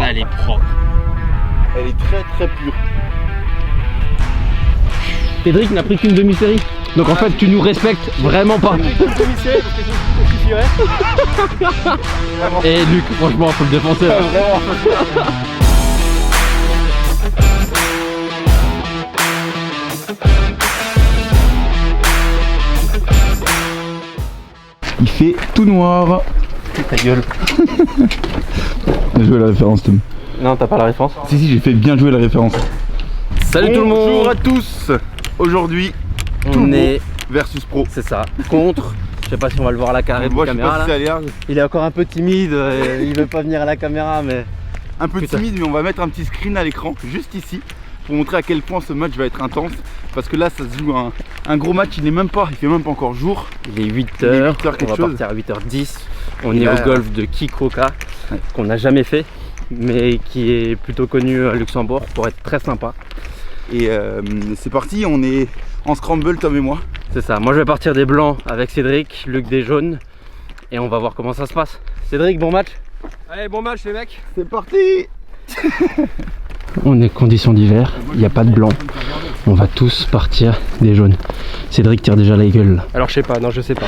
Ah, elle est propre. Elle est très très pure. Cédric n'a pris qu'une demi-série. Donc en fait tu nous respectes vraiment pas. Demi-série parce que ça suffirait. Et Luc, franchement faut le défoncer. Vraiment. Il fait tout noir. Ta gueule. Bien joué la référence Tom. Non, t'as pas la référence? Si, j'ai fait bien jouer la référence. Salut tout le monde. Bonjour à tous. Aujourd'hui, on est versus pro. C'est ça, contre. Je sais pas si on va le voir à la caméra. Moi je sais pas si c'est là. Il est encore un peu timide, il veut pas venir à la caméra mais... Un peu timide, mais on va mettre un petit screen à l'écran, juste ici, pour montrer à quel point ce match va être intense. Parce que là ça se joue un gros match, il fait même pas encore jour. Il est 8h, on va partir à 8h10. On est au golf de Kikoka, qu'on n'a jamais fait, mais qui est plutôt connu à Luxembourg pour être très sympa. Et c'est parti, on est en scramble Tom et moi. C'est ça, moi je vais partir des blancs avec Cédric, Luc des jaunes, et on va voir comment ça se passe. Cédric, bon match? Allez, bon match les mecs. C'est parti. On est conditions d'hiver, il n'y a pas de blanc. On va tous partir des jaunes. Cédric tire déjà la gueule. Alors je sais pas, non je sais pas.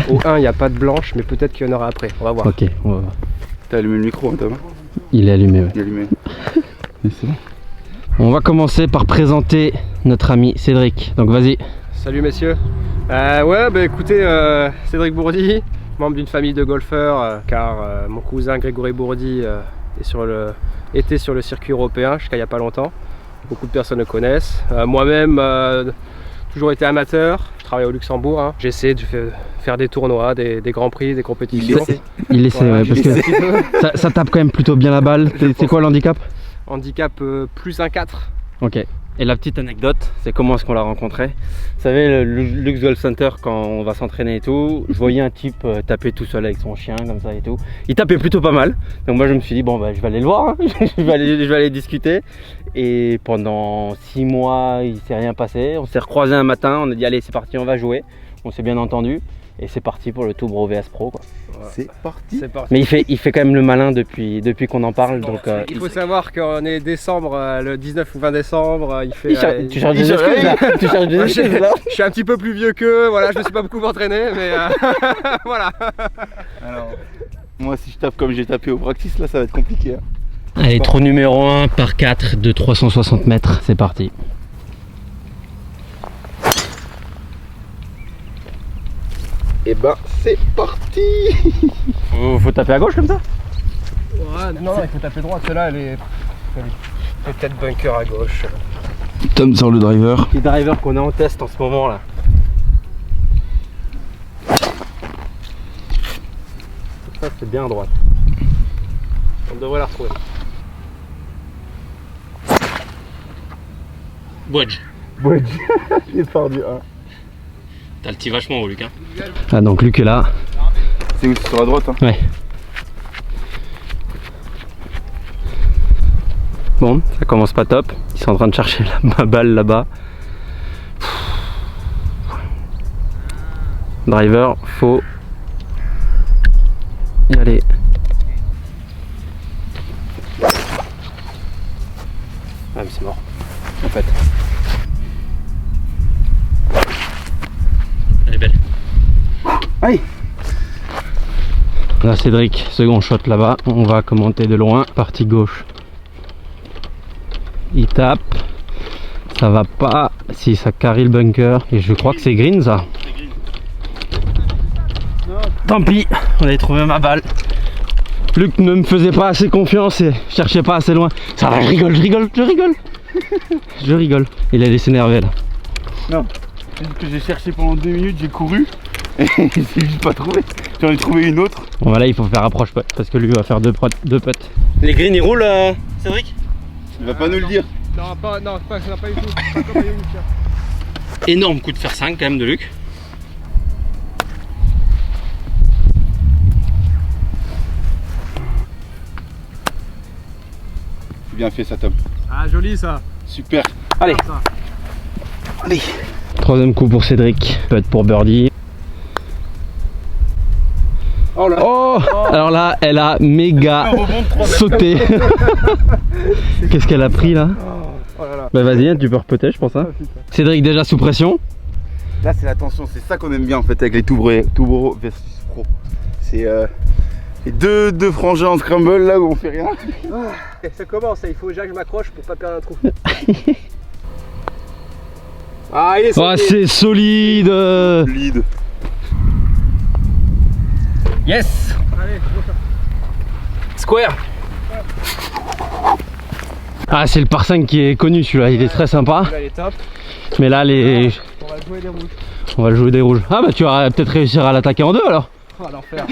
Au 1 il n'y a pas de blanche, mais peut-être qu'il y en aura après, on va voir. Ok, on va voir. T'as allumé le micro hein, Tom? Il est allumé, ouais. Il est allumé. Mais c'est bon. On va commencer par présenter notre ami Cédric, donc vas-y. Salut messieurs. Ouais bah écoutez, Cédric Bourdi, membre d'une famille de golfeurs, car mon cousin Grégory Bourdi était sur le circuit européen jusqu'à il n'y a pas longtemps. Beaucoup de personnes le connaissent. Moi-même, toujours été amateur, je travaille au Luxembourg. Hein. J'essaie de faire des tournois, des grands prix, des compétitions. Il essaie, voilà, ouais, parce que ça tape quand même plutôt bien la balle. C'est quoi l'handicap? Handicap plus 1,4. Ok. Et la petite anecdote, c'est comment est-ce qu'on l'a rencontré. Vous savez, le Lux Golf Center, quand on va s'entraîner et tout, je voyais un type taper tout seul avec son chien, comme ça et tout. Il tapait plutôt pas mal. Donc moi je me suis dit, bon bah je vais aller le voir, hein. je vais aller discuter. Et pendant 6 mois, il s'est rien passé. On s'est recroisé un matin, on a dit allez c'est parti, on va jouer. On s'est bien entendu. Et c'est parti pour le Toubro VS Pro quoi. C'est parti. Mais il fait quand même le malin depuis qu'on en parle. Donc, il faut savoir qu'on est décembre, le 19 ou 20 décembre. Il fait, tu cherches des excuses là. Tu cherches des excuses là. Je suis un petit peu plus vieux qu'eux, voilà, je me suis pas beaucoup entraîné, mais voilà. Alors, moi si je tape comme j'ai tapé au practice là ça va être compliqué. Hein. Allez, trou numéro 1 par 4 de 360 mètres, c'est parti. Et ben c'est parti. Faut taper à gauche comme ça? Ouais, non, il faut taper droite, celle-là elle est peut-être bunker à gauche. Tom sort le driver. Les drivers qu'on est en test en ce moment là. Ça c'est bien à droite. On devrait la retrouver. Wedge. Wedge. Il part du 1. T'as le petit vachement haut Luc hein. Ah donc Luc est là. C'est où? C'est sur la droite hein. Ouais. Bon, ça commence pas top. Ils sont en train de chercher ma balle là-bas. Driver, faut y aller. Ah mais c'est mort. En fait. Elle est belle. Aïe. Là Cédric, second shot là-bas. On va commenter de loin. Partie gauche. Il tape. Ça va pas. Si ça carry le bunker. Et je crois que c'est green ça. Tant pis, on avait trouvé ma balle. Luc ne me faisait pas assez confiance et cherchait pas assez loin. Ça va, je rigole. Je rigole. Il allait s'énerver là. Non, c'est juste que j'ai cherché pendant 2 minutes, j'ai couru et j'ai juste pas trouvé. J'en ai trouvé une autre. Bon voilà, il faut faire approche putt parce que lui va faire deux putts. Les greens ils roulent Cédric? Il va pas nous le dire. Non, ça n'a pas eu tout. Pas comme Yannick. Énorme coup de fer 5 quand même de Luc. C'est bien fait ça Tom. Ah joli ça. Super. Allez. Ça. Allez. Troisième coup pour Cédric. Putt pour birdie. Oh là. Oh, alors là, elle a méga sauté. Qu'est-ce qu'elle a pris là? Oh là là. Bah vas-y, tu peux repoter je pense hein. Cédric déjà sous pression. Là c'est la tension, c'est ça qu'on aime bien en fait avec les Toubro versus Pro. C'est les deux frangins en scramble là où on fait rien. Ah, ça commence, il faut déjà que je m'accroche pour pas perdre un trou. Ah il est Oh c'est solide. Lead. Yes. Allez, Square. Ah c'est le par 5 qui est connu celui-là, il est très sympa. là il est top. Mais là les... On va jouer des rouges. On va le jouer des rouges. Ah bah tu vas peut-être réussir à l'attaquer en deux alors. Oh l'enfer.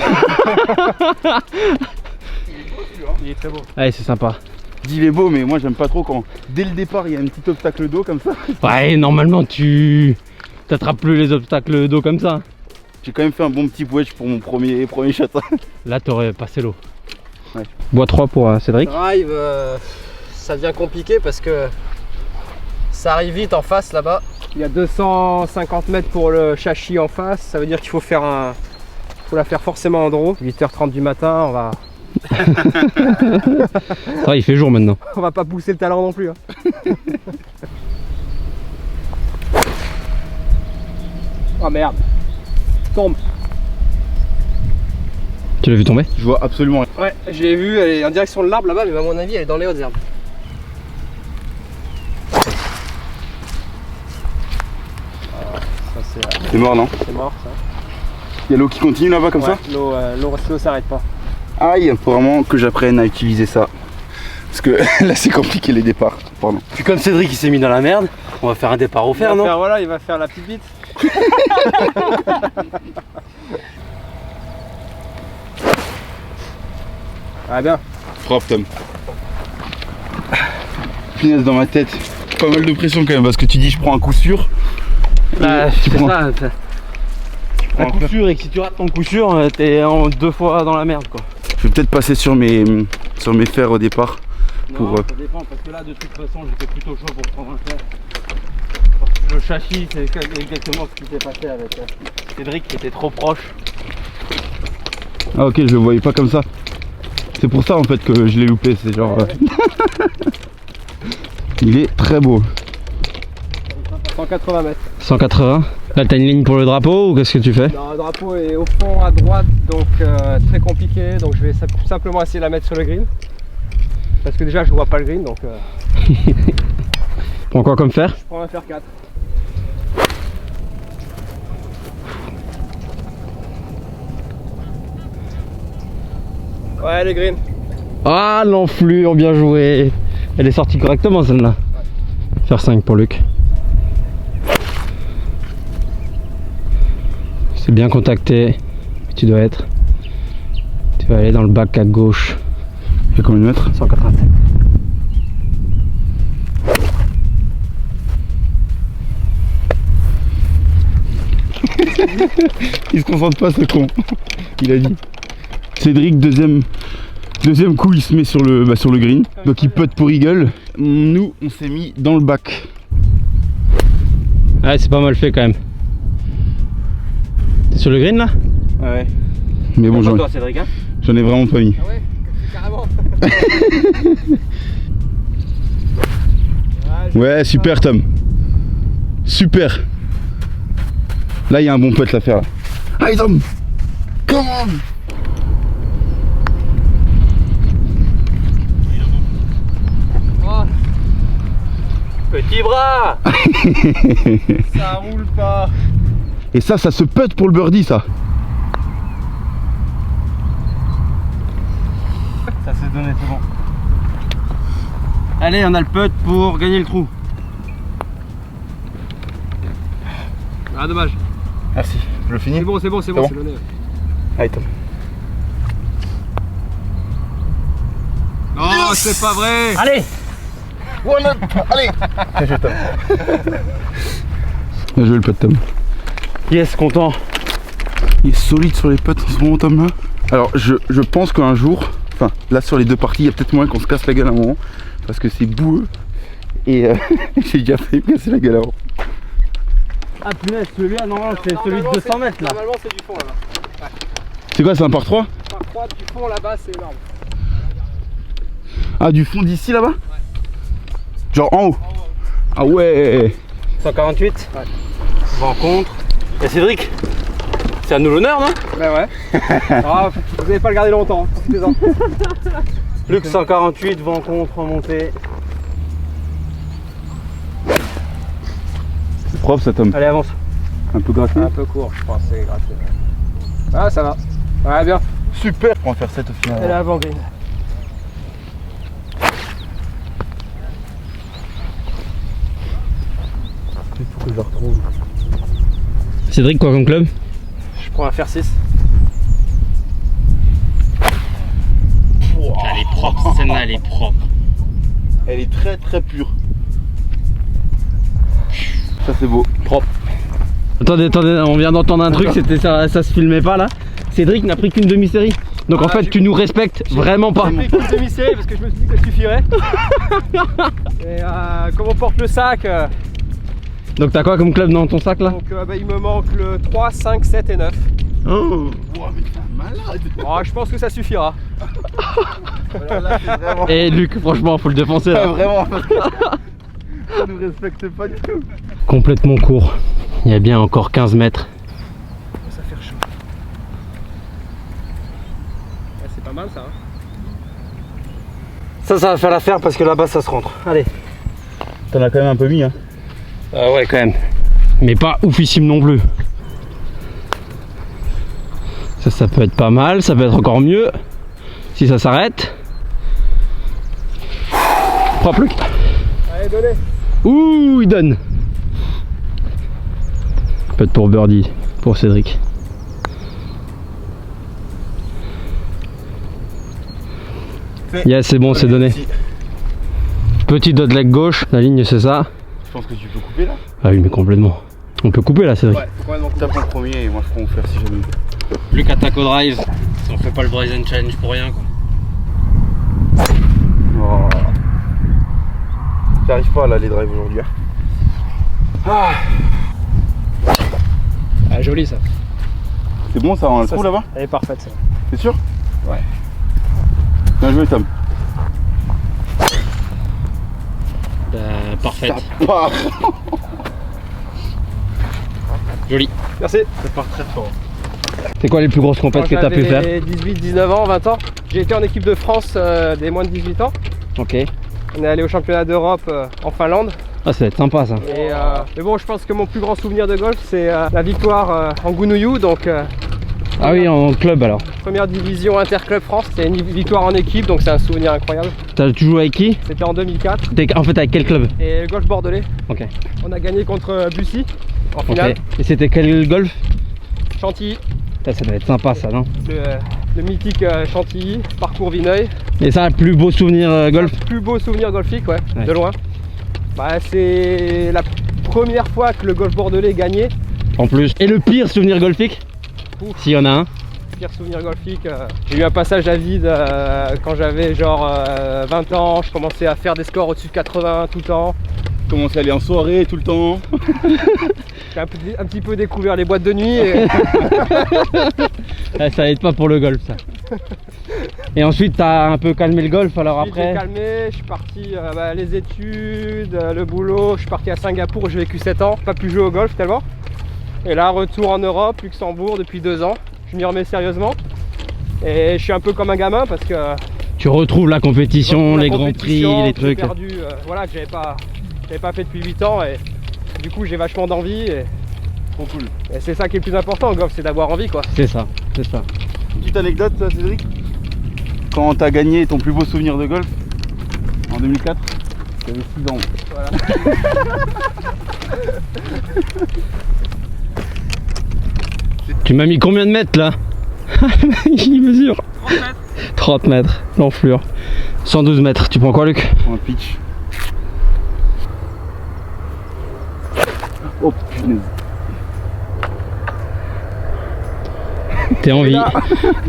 Il est très beau. Allez c'est sympa. Il est beau mais moi j'aime pas trop quand dès le départ il y a un petit obstacle d'eau comme ça. Ouais normalement tu t'attrapes plus les obstacles d'eau comme ça. J'ai quand même fait un bon petit wedge pour mon premier châtain. Là t'aurais passé l'eau. Ouais. Bois 3 pour Cédric. Drive, ça devient compliqué parce que ça arrive vite en face là-bas. Il y a 250 mètres pour le châssis en face, ça veut dire qu'il faut faire faut la faire forcément en draw. 8h30 du matin, Ça va, il fait jour maintenant. on va pas pousser le talent non plus. Hein. Oh merde, tombe. Tu l'as vu tomber? Je vois absolument rien. Ouais, je l'ai vu, elle est en direction de l'arbre là-bas, mais à mon avis elle est dans les hautes herbes. C'est mort non? C'est mort ça. Il y a l'eau qui continue là-bas comme Ouais, ça? l'eau s'arrête pas. Aïe, faut vraiment que j'apprenne à utiliser ça. Parce que là c'est compliqué les départs. Pardon. Puis comme Cédric il s'est mis dans la merde, on va faire un départ au fer non? Voilà, il va faire la petite bite. Ah bien. Propre Tom. Punaise dans ma tête. Pas mal de pression quand même parce que tu dis je prends un coup sûr. Bah, tu c'est prends ça. Un coup sûr et que si tu rates ton coup sûr, t'es en 2 fois dans la merde quoi. Je vais peut-être passer sur mes fers au départ. Non, ça dépend parce que là de toute façon j'étais plutôt chaud pour prendre un fer. Parce que le châssis c'est exactement ce qui s'est passé avec Cédric qui était trop proche. Ah ok, je le voyais pas comme ça. C'est pour ça en fait que je l'ai loupé, c'est genre... Il est très beau. 180 mètres. 180. Là t'as une ligne pour le drapeau ou qu'est-ce que tu fais? Non, le drapeau est au fond à droite, donc très compliqué. Donc je vais simplement essayer de la mettre sur le green. Parce que déjà je vois pas le green, donc Prends quoi comme fer? je prends un fer 4. Ouais, les green. Ah l'enflure, bien joué. Elle est sortie correctement celle-là. Fer 5 pour Luc. C'est bien contacté. Tu dois être. Tu vas aller dans le bac à gauche. Il y a combien de mètres? 187. Il se concentre pas ce con. Il a dit. Cédric, deuxième coup il se met sur le green. Donc il putt pour eagle. Nous on s'est mis dans le bac. Ouais c'est pas mal fait quand même. T'es sur le green là? Ouais. Mais bon toi Cédric hein? j'en ai vraiment pas mis. Ah ouais, carrément. Ouais super Tom. Super. Là il y a un bon putt à faire là. Allez Tom. Come on. Oh, Petit bras. ça roule pas. Et ça se putt pour le birdie ça. Ça s'est donné, c'est bon. Allez, on a le putt pour gagner le trou. Ah dommage. Merci. Je le finis. C'est bon, c'est bon, c'est bon. donné. Allez Tom. Oh, c'est pas vrai. Allez. One up. Allez. Bien joué Tom. Bien joué le putt Tom. Yes, content. Il est solide sur les putts en ce moment Tom là. Alors je pense qu'un jour, enfin là sur les deux parties, il y a peut-être moyen qu'on se casse la gueule à un moment. Parce que c'est boueux. Et j'ai déjà fait casser la gueule avant. Ah punaise, celui-là normalement c'est celui de 200 mètres là. Normalement c'est du fond là. C'est quoi, c'est un par 3? Par 3 du fond là-bas, c'est énorme. Ah, du fond d'ici là-bas? Ouais. Genre en haut? Ah ouais. 148. Ouais. Rencontre. Et Cédric, c'est à nous l'honneur, non? Bah ouais. Ah, vous n'allez pas le garder longtemps, profitez-en. Luc 148, rencontre, remontée. C'est propre ça, Tom. Allez, avance. Un peu gracieux. Un peu court, je pense, c'est gratuit. Ah, ça va. Ouais, bien. Super. On va faire 7 au final. Elle est avant green. Il faut que je la retrouve. Cédric, quoi comme club? Je prends un fer 6. Elle est propre, celle-là, elle est propre. Elle est très très pure. Ça c'est beau. Propre. Attendez, on vient d'entendre un truc, c'était ça se filmait pas là. Cédric n'a pris qu'une demi-série. Donc en fait, tu nous respectes vraiment pas. J'ai pris une demi-série parce que je me suis dit que ça suffirait. Et comme on porte le sac, Donc t'as quoi comme club dans ton sac là? donc bah, il me manque le 3, 5, 7 et 9. Oh. Wow, mais t'es un malade. Oh, je pense que ça suffira. Là, c'est vraiment... Et Luc, franchement, faut le défoncer là. Vraiment. Ça nous respecte pas du tout. Complètement court. Il y a bien encore 15 mètres. Ça fait chaud. Ouais, c'est pas mal ça. Hein. Ça va faire l'affaire parce que là-bas ça se rentre. Allez. T'en as quand même un peu mis hein. Ah ouais, quand même. Mais pas oufissime non plus. Ça peut être pas mal, ça peut être encore mieux. Si ça s'arrête. Propre Luc. Allez, donnez. Ouh, il donne. Peut-être pour birdie, pour Cédric. Yes, c'est bon, c'est donné. Petit dot leg gauche, la ligne c'est ça. Je pense que tu peux couper là. Ah oui, mais complètement. On peut couper là, Cédric. Ouais, complètement. Tape en premier et moi je prends au fer si jamais. Luc attaque au drive. Si on fait pas le Bryson Challenge pour rien quoi. Oh. J'arrive pas là les drives aujourd'hui. Ah, joli ça. C'est bon ça on le Ça, trouve là-bas? Elle est parfaite ça. C'est sûr? Ouais. Bien joué Tom. Parfait. Ça part. Joli. Merci. Ça part très fort. C'est quoi les plus grosses compètes que t'as pu faire? J'avais 18, 19 ans, 20 ans. J'ai été en équipe de France des moins de 18 ans. Ok. On est allé au championnat d'Europe en Finlande. Ah, ça va être sympa ça. Et, mais bon, je pense que mon plus grand souvenir de golf, c'est la victoire en Gounouillou, donc Ah oui, en club alors. première division Interclub France. C'est une victoire en équipe, donc c'est un souvenir incroyable. T'as joué avec qui? C'était en 2004. En fait, avec quel club? Et le golf bordelais. Ok. On a gagné contre Bussy en finale. Ok. Et c'était quel golf? Chantilly, Ça doit être sympa ça, non? le mythique Chantilly, parcours Vineuil. Et ça, le plus beau souvenir golf? Plus beau souvenir golfique, ouais, Ouais. de loin. Bah, c'est la première fois que le golf bordelais gagnait. En plus. Et le pire souvenir golfique? Ouf. S'il y en a un. Pire souvenir golfique. J'ai eu un passage à vide quand j'avais genre 20 ans. Je commençais à faire des scores au-dessus de 80 tout le temps. Commence à aller en soirée tout le temps. J'ai un petit peu découvert les boîtes de nuit. Et... Ah, ça aide pas pour le golf ça. Et ensuite t'as un peu calmé le golf alors Ensuite, j'ai après? calmé, je suis parti les études, le boulot, je suis parti à Singapour, j'ai vécu 7 ans, pas pu jouer au golf tellement. Et là, retour en Europe, Luxembourg depuis 2 ans, je m'y remets sérieusement. Et je suis un peu comme un gamin parce que Tu retrouves la compétition, la les grands prix, compétition les que j'ai trucs. perdu, voilà, que j'avais pas fait depuis 8 ans et du coup j'ai vachement d'envie et Trop cool. c'est ça qui est le plus important au golf, c'est d'avoir envie quoi. C'est ça, c'est ça. Petite anecdote Cédric. Quand t'as gagné ton plus beau souvenir de golf en 2004, t'avais 6 ans. Voilà. Tu m'as mis combien de mètres là? Il mesure 30 mètres. 30 mètres, l'enflure. 112 mètres, tu prends quoi Luc? Un pitch. Oh punaise. T'es en vie.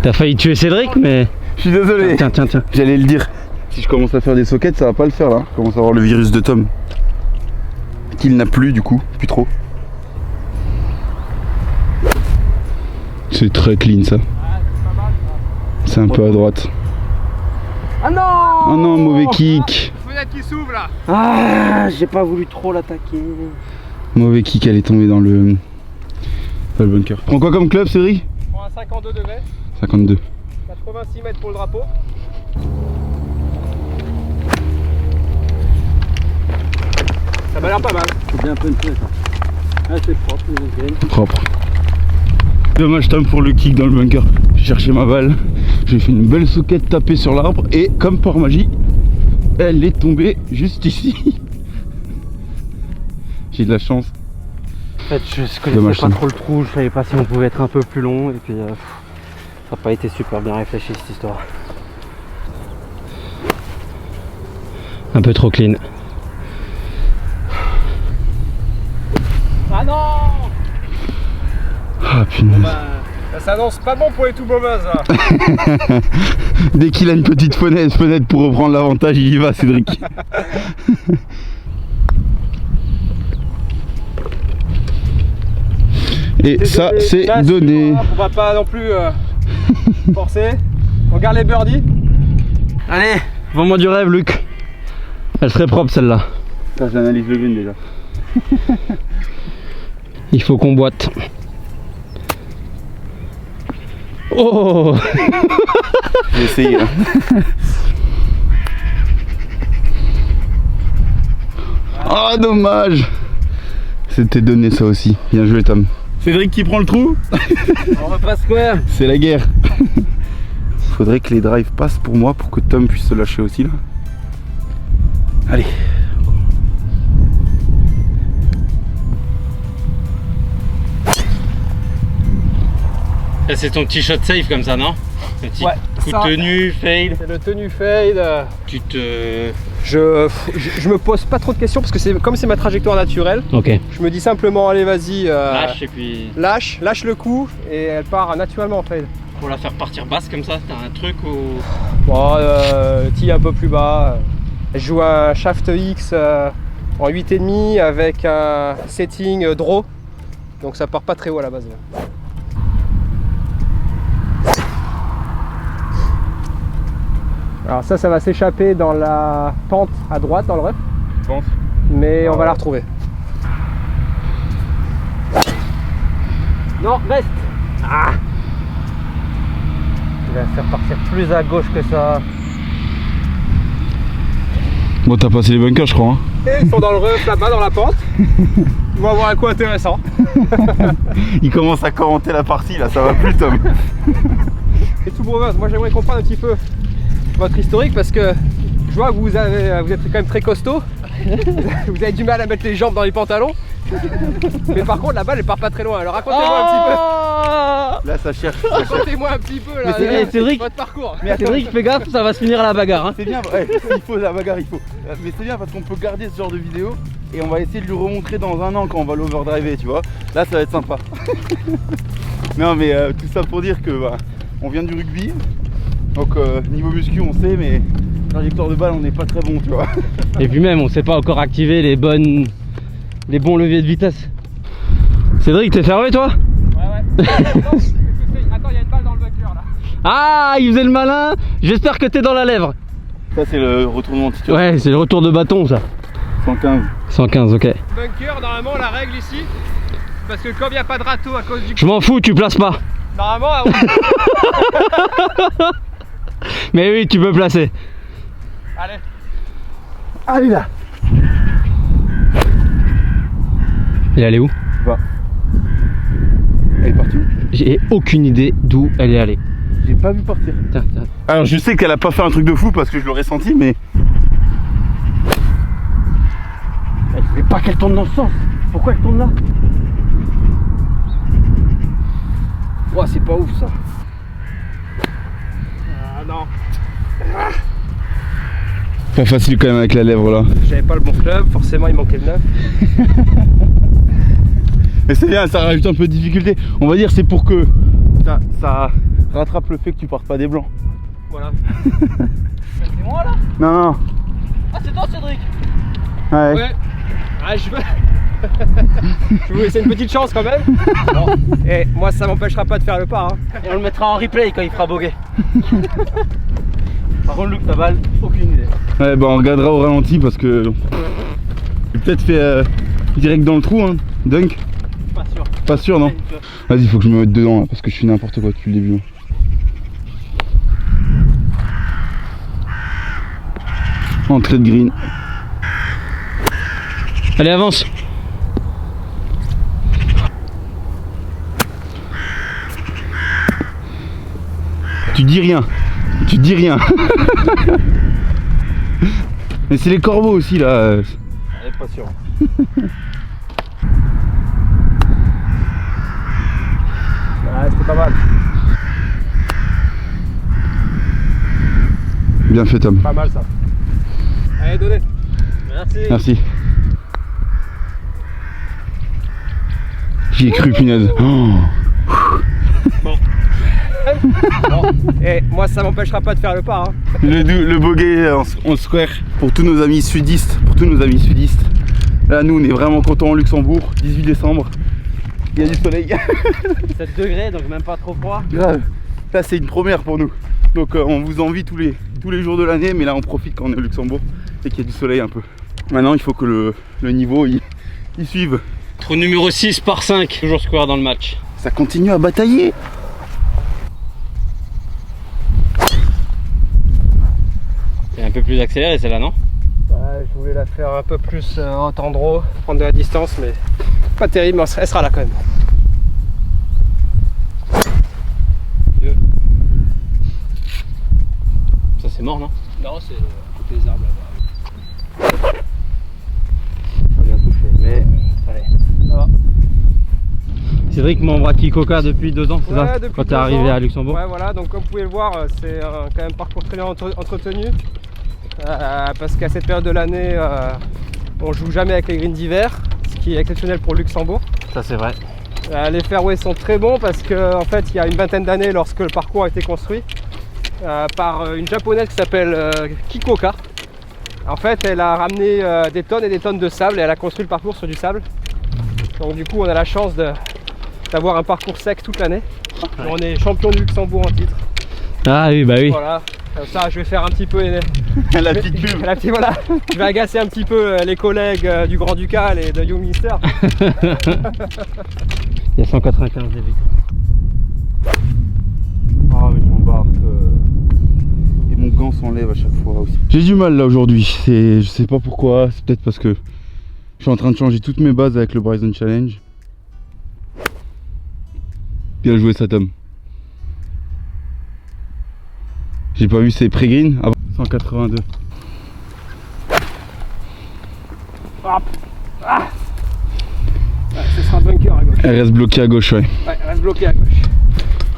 T'as failli tuer Cédric mais... Je suis désolé. Tiens. J'allais le dire. Si je commence à faire des sockets, ça va pas le faire là. Je commence à avoir le virus de Tom. Qu'il n'a plus du coup, plus trop. C'est très clean ça. Ah, c'est C'est un peu à droite. Ah non! Oh non, mauvais kick. Fenêtre qui s'ouvre là. Ah, j'ai pas voulu trop l'attaquer. Mauvais kick, elle est tombée dans le bunker. Prends quoi comme club, Cédric? Je prends un 52 degrés. 52. 86 mètres pour le drapeau. Ça m'a l'air pas mal. C'est bien punché ça. Ah, c'est propre, nickel. Propre. Dommage Tom pour le kick dans le bunker. J'ai cherché ma balle. J'ai fait une belle souquette tapée sur l'arbre et comme par magie, elle est tombée juste ici. J'ai de la chance. En fait, je connaissais pas trop le trou, je savais pas si on pouvait être un peu plus long et puis ça n'a pas été super bien réfléchi cette histoire. Un peu trop clean. Ah non! Ah punaise. Bon bah, ça s'annonce pas bon pour les tout mauvaises là. Dès qu'il a une petite fenêtre pour reprendre l'avantage, il y va Cédric. Et ça c'est donné. On va pas non plus forcer. On garde les birdies. Allez, vends-moi du rêve Luc. Elle serait propre celle-là. Ça j'analyse le green déjà. Il faut qu'on boite. Oh! J'ai essayé là. Oh dommage. C'était donné ça aussi. Bien joué Tom. Cédric qui prend le trou. On repasse square. C'est la guerre. Faudrait que les drives passent pour moi pour que Tom puisse se lâcher aussi là. Allez. C'est ton petit shot safe comme ça, non? Petit Ouais, coup de tenue, fade. C'est le tenue fade. Tu te... Je me pose pas trop de questions parce que comme c'est ma trajectoire naturelle, Ok. je me dis simplement allez vas-y. Lâche et puis... Lâche le coup et elle part naturellement en fade. Pour la faire partir basse comme ça, t'as un truc ou... Bon, tee un peu plus bas. Je joue un shaft X en 8,5 avec un setting draw. Donc ça part pas très haut à la base. Là. Alors ça va s'échapper dans la pente à droite dans le rough. Je pense. Mais on va la retrouver. Non, reste. Ah, il va faire partir plus à gauche que ça. Bon t'as passé les bunkers je crois hein. Et ils sont dans le rough là-bas dans la pente. Ils vont avoir un coup intéressant. Il commence à commenter la partie là, ça va plus Tom. Et tout brevet, moi j'aimerais comprendre un petit peu votre historique parce que je vois que vous êtes quand même très costaud. Vous avez du mal à mettre les jambes dans les pantalons. Mais par contre la balle elle part pas très loin. Alors racontez-moi un petit Là ça cherche. peu. Racontez-moi un petit peu là, Cédric, votre parcours. Mais attends, Cédric, fais gaffe, ça va se finir à la bagarre. Hein. c'est bien, ouais, il faut la bagarre, il faut. Mais c'est bien parce qu'on peut garder ce genre de vidéo et on va essayer de lui remontrer dans un an quand on va l'overdriver, tu vois. Là ça va être sympa. Non mais tout ça pour dire que bah, on vient du rugby. Donc niveau muscu on sait mais trajectoire de balle on n'est pas très bon tu vois. Et puis même, on sait pas encore activer les bons leviers de vitesse. Cédric, t'es fermé toi? Ouais. Attends, il y a une balle dans le bunker là. Ah, il faisait le malin. J'espère que t'es dans la lèvre. Ça c'est le retournement de situation. Ouais, c'est le retour de bâton ça. 115. 115, ok. Bunker, normalement la règle ici, parce que comme il n'y a pas de râteau à cause du... Je m'en fous, tu places pas. Normalement, Mais oui, tu peux placer. allez. Allez là. Elle est allée où? Va. Elle est partie où? J'ai aucune idée d'où elle est allée. J'ai pas vu partir. Tiens, tiens. Alors je sais qu'elle a pas fait un truc de fou parce que je l'aurais senti mais... Je voulais pas qu'elle tourne dans ce sens. Pourquoi elle tourne là? Ouah, c'est pas ouf ça. Ah non. Pas facile quand même avec la lèvre là. J'avais pas le bon club, forcément il manquait le 9. Mais c'est bien, ça rajoute un peu de difficulté. On va dire c'est pour que ça rattrape le fait que tu partes pas des blancs. Voilà. C'est moi là? Non, non. Ah c'est toi Cédric? Ouais. Ouais. Ah, Je vous laisse une petite chance quand même. Bon. Et moi ça m'empêchera pas de faire le pas. Hein. Et on le mettra en replay quand il fera bogey. Par contre, Luc, ta balle, aucune idée. Ouais, bah on regardera au ralenti parce que j'ai peut-être fait direct dans le trou, hein. Dunk. Pas sûr. Pas sûr, non. Vas-y, faut que je me mette dedans là, parce que je suis n'importe quoi depuis le début. Entrée de green. Allez, avance. Tu dis rien. Tu dis rien. Mais c'est les corbeaux aussi là. Elle est pas sûre. Ouais, c'était pas mal. Bien fait, Tom. Pas mal ça. Allez, donnez. Merci. Merci. J'y ai cru, punaise. Oh. Bon. Et moi ça m'empêchera pas de faire le pas. Hein. Le bogey en square pour tous nos amis sudistes. Là, nous, on est vraiment contents au Luxembourg. 18 décembre. Il y a du soleil. 7 degrés, donc même pas trop froid. Grave. Là, c'est une première pour nous. Donc, on vous envie tous les jours de l'année, mais là, on profite quand on est au Luxembourg et qu'il y a du soleil un peu. Maintenant, il faut que le niveau il suive. Trou numéro 6 par 5, toujours square dans le match. Ça continue à batailler. C'est un peu plus accéléré celle-là, non? Ouais, je voulais la faire un peu plus en tendro, prendre de la distance, mais pas terrible, mais elle sera là quand même. Ça c'est mort, non? Non, c'est toutes les arbres là-bas. Pas bien touché, mais allez. Ça va. Cédric Mambraki Coca depuis 2 ans, c'est Ouais, ça? depuis Quand t'es 2 arrivé ans. à Luxembourg? Ouais, voilà, donc comme vous pouvez le voir, c'est quand même un parcours très bien entretenu. Parce qu'à cette période de l'année, on joue jamais avec les greens d'hiver, ce qui est exceptionnel pour Luxembourg. Ça c'est vrai. Les fairways sont très bons parce qu'en fait, il y a une vingtaine d'années, lorsque le parcours a été construit par une japonaise qui s'appelle Kikoka. En fait, elle a ramené des tonnes et des tonnes de sable et elle a construit le parcours sur du sable. Donc du coup, on a la chance d'avoir un parcours sec toute l'année. On est champion du Luxembourg en titre. Ah oui, bah oui. Voilà. Comme ça, je vais faire un petit peu La petite pub. voilà. Je vais agacer un petit peu les collègues du Grand Ducal et de Young Minister. Il y a 195 débits. Ah, mais je m'embarque. Et mon gant s'enlève à chaque fois aussi. J'ai du mal là aujourd'hui. Je sais pas pourquoi. C'est peut-être parce que je suis en train de changer toutes mes bases avec le Bryson Challenge. Bien joué, ça, Tom. J'ai pas vu ses pré-greens. Ah, 182. Hop. Ah. Ouais, ce sera bunker à gauche. Elle reste bloquée à gauche, ouais. Ouais, elle reste bloquée à gauche.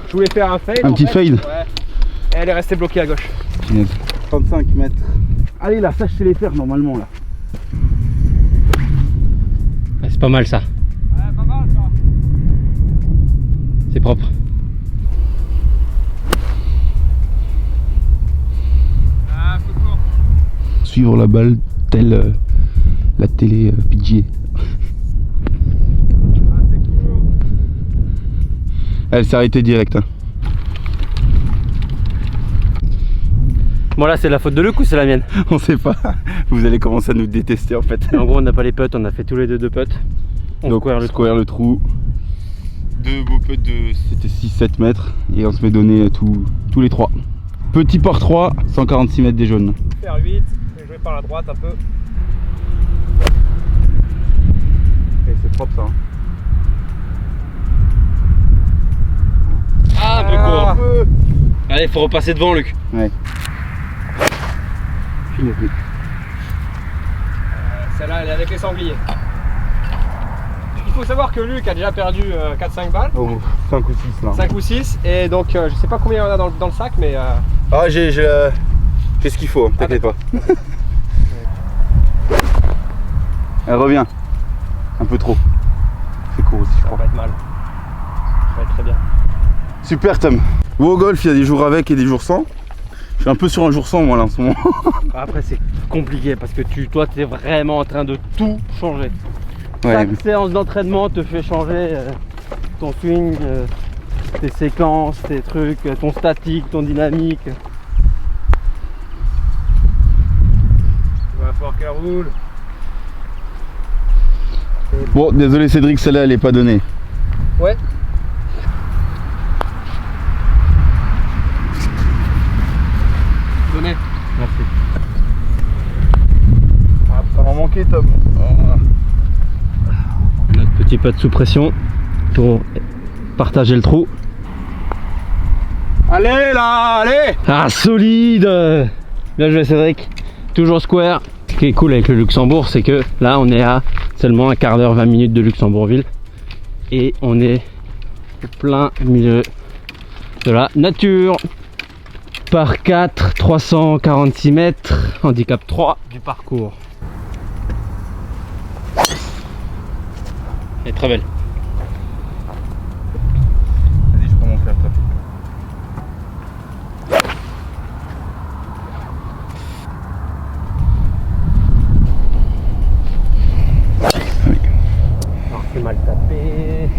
Je voulais faire un fade. Un petit fade. Ouais. Et elle est restée bloquée à gauche. 35 mètres. Allez là, ça je sais les faire normalement là. C'est pas mal ça. Ouais, pas mal ça. C'est propre. Ah, peu court. Suivre la balle telle la télé PGA. Ah, c'est court. Elle s'est arrêtée direct. Hein. Bon là c'est la faute de Luc ou c'est la mienne? On sait pas. Vous allez commencer à nous détester en fait. En gros on n'a pas les putts, on a fait tous les deux putts. On Donc square le trou. Deux beaux putts de c'était 6-7 mètres et on se met donné tous les trois. Petit par 3, 146 mètres des jaunes. Faire 8, je vais jouer par la droite un peu. Et c'est propre ça. Hein. Ah un peu court. Allez faut repasser devant Luc. Ouais. Celle-là elle est avec les sangliers. Il faut savoir que Luc a déjà perdu 4-5 balles. Oh, 5 ou 6 là. 5 ou 6 et donc je sais pas combien il y en a dans le sac mais Ah j'ai ce qu'il faut, hein, t'inquiète pas. Elle revient. Un peu trop. C'est court aussi je ça crois. va être mal. Ça va être très bien. Super Tom. Vous au golf il y a des jours avec et des jours sans. Je suis un peu sur un jour sans moi là en ce moment. Après c'est compliqué parce que toi tu es vraiment en train de tout changer. Ouais, Chaque séance d'entraînement te fait changer ton swing, tes séquences, tes trucs, ton statique, ton dynamique. Il va falloir qu'elle roule. Bon, désolé Cédric, celle-là elle est pas donnée. Ouais. Donné. Merci. Ah, ça m'a manqué Tom. Notre petit putt sous pression pour partager le trou. Allez là, allez. Ah, solide! Bien joué Cédric. Toujours square. Ce qui est cool avec le Luxembourg, c'est que là on est à seulement un quart d'heure, 20 minutes de Luxembourgville. Et on est au plein milieu de la nature. Par 4, 346 mètres, handicap 3 du parcours. Elle est très belle. Vas-y, je prends mon fer, toi. Alors, c'est mal tapé.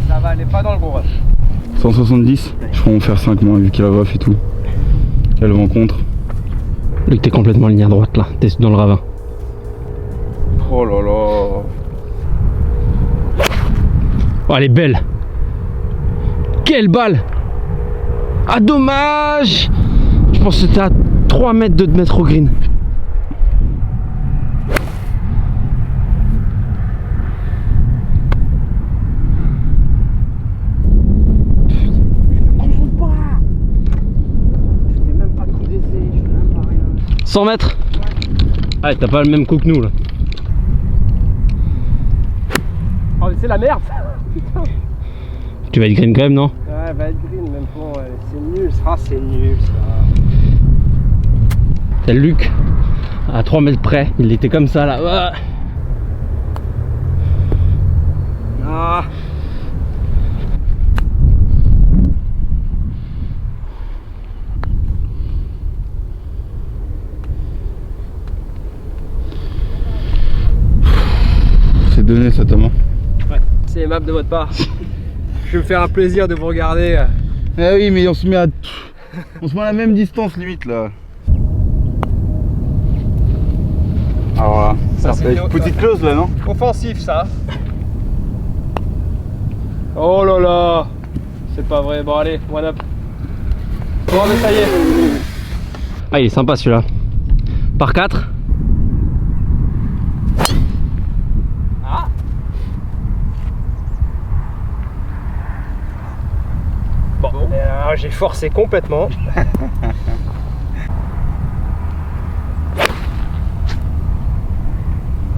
Ça va, elle est pas dans le gros rush. 170, je crois en faire 5 moi vu qu'il a rough et tout. Il y a le vent contre. Luc, t'es complètement aligné à droite là, t'es dans le ravin. Oh là là. Oh, elle est belle. Quelle balle! Ah, dommage! Je pense que c'était à 3 mètres de te mettre au green. Je me concentre pas. Je fais même pas de coup d'essai, je fais même pas rien. 100 mètres? Ah, t'as pas le même coup que nous là. Oh, mais c'est la merde. Tu vas être green quand même, non? Ouais, elle va être green, même bon, c'est nul. Ah, c'est nul ça. C'est Luc, à 3 mètres près, il était comme ça là. Ah. Ah. C'est donné ça Thomas. Ouais, c'est aimable de votre part. Je vais me faire un plaisir de vous regarder. Eh oui mais on se met à la même distance limite là. Alors là, Ça, c'est une petite close là non? Offensif ça. Oh là là. C'est pas vrai. Bon allez, one up. Bon mais ça y est. Ah, il est sympa celui-là. Par 4. Ah. Bon, j'ai forcé complètement.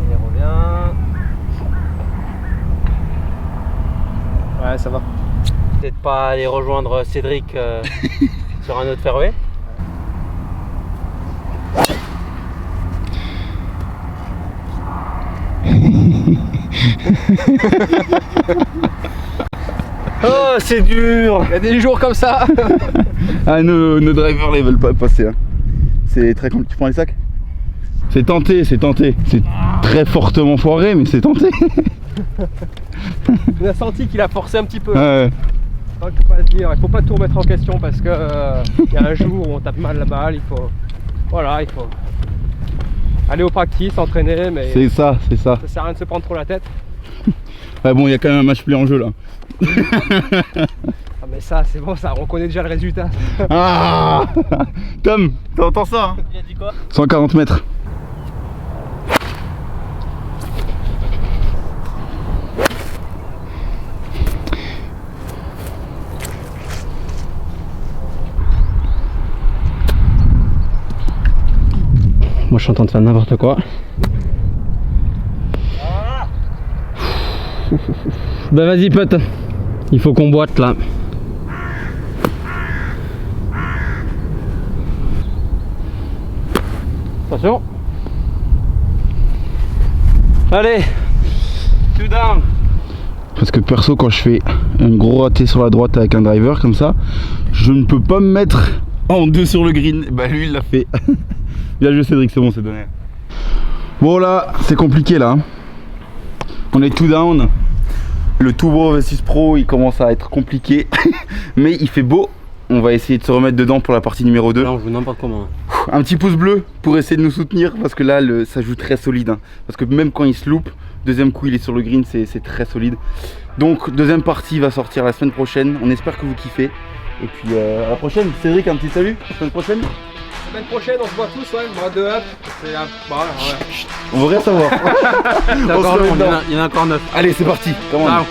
Il revient. Ouais, ça va. Peut-être pas aller rejoindre Cédric sur un autre fairway. Oh, c'est dur! Il y a des jours comme ça. Ah nos drivers là ils veulent pas passer hein. C'est très compliqué. Tu prends les sacs? C'est tenté, c'est tenté. C'est très fortement foiré mais c'est tenté. On a senti qu'il a forcé un petit peu. Ouais. Faut pas se dire, il faut pas tout remettre en question parce que il y a un jour où on tape mal la balle, il faut aller au practice, s'entraîner, mais C'est ça, c'est ça. ça sert à rien de se prendre trop la tête. Ouais bon il y a quand même un match play en jeu là. Ah mais ça c'est bon, ça on connaît déjà le résultat. Ah Tom, t'entends ça hein? Il a dit quoi? 140 mètres. Moi je suis en train de faire n'importe quoi. Bah vas-y pote, il faut qu'on boite là. Attention. Allez, two down. Parce que perso quand je fais un gros raté sur la droite avec un driver comme ça, je ne peux pas me mettre en 2 sur le green. Bah lui il l'a fait. Bien joué Cédric, c'est bon, c'est donné. Bon là, c'est compliqué là. On est tout down. Le Toubro V6 Pro il commence à être compliqué. Mais il fait beau. On va essayer de se remettre dedans pour la partie numéro 2. Là on joue n'importe comment. Un petit pouce bleu pour essayer de nous soutenir parce que là ça joue très solide hein. Parce que même quand il se loupe, deuxième coup il est sur le green, c'est très solide. Donc deuxième partie va sortir la semaine prochaine. On espère que vous kiffez. Et puis à la prochaine. Cédric, un petit salut. La semaine prochaine. La semaine prochaine on se voit tous, ouais, bras de up. On veut rien savoir. Il y en a encore 9. Allez c'est parti. Come on. Ciao.